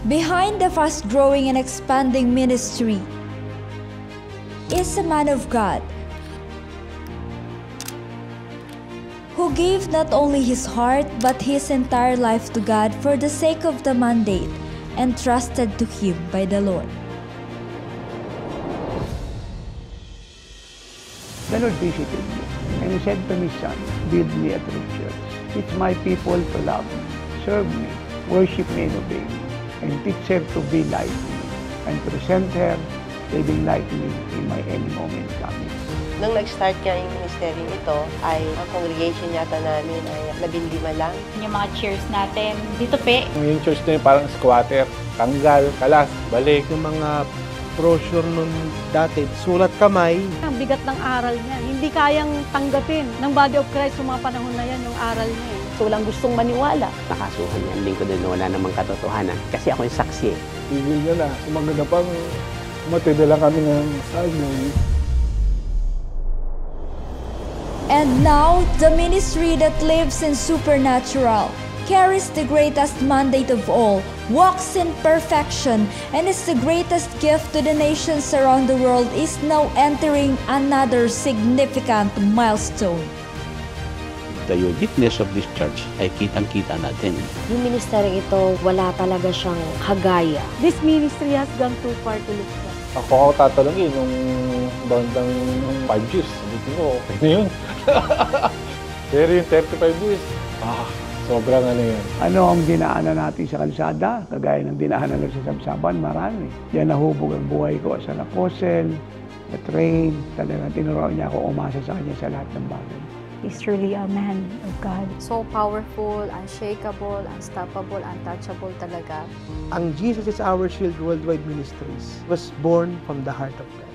Behind the fast-growing and expanding ministry is a man of God who gave not only his heart but his entire life to God for the sake of the mandate entrusted to him by the Lord. The Lord visited me, and He said to me, son, build me a true church. Teach my people to love me, serve me, worship me, and obey me, and teach her to be like me, and present her living like me in my any moment coming. Nung nag-start nga yung ministeryo ito, ay ang congregation yata namin ay 15 lang. Yung mga cheers natin, dito pe. Yung church na yun parang squatter, tanggal, kalas, balik. Yung mga brochure nun dati, sulat kamay. Ang bigat ng aral niya. Hindi kayang tanggapin ng body of Christ sa mga panahon na yan, yung aral niya. So walang gustong maniwala. Nakasuhan niya, hindi ko din wala namang katotohanan. Kasi ako yung saksi. Tigil niya na, sumaganda pang matindi lang kami ng sagay. And now, the ministry that lives in supernatural, carries the greatest mandate of all, walks in perfection, and is the greatest gift to the nations around the world, is now entering another significant milestone. The uniqueness of this church ay kitang-kita natin. Yung ministeryo ito, wala talaga siyang kagaya. This ministry has gone too far to look back. Ako tatalangin nung bandang 5 years. Sabi ko, okay na yun. Pero yung 35 years, sobrang ano yun. Ano ang dinaanan natin sa kalsada? Kagaya ng dinaanan natin sa Sabsaban, marami. Yan nahubog ang buhay ko as an apostle, the train. Talagang tinuruan niya ako umasa sa kanya sa lahat ng bagay. He's truly a man of God. So powerful, unshakable, unstoppable, untouchable talaga. Ang Jesus is Our Shield Worldwide Ministries was born from the heart of God.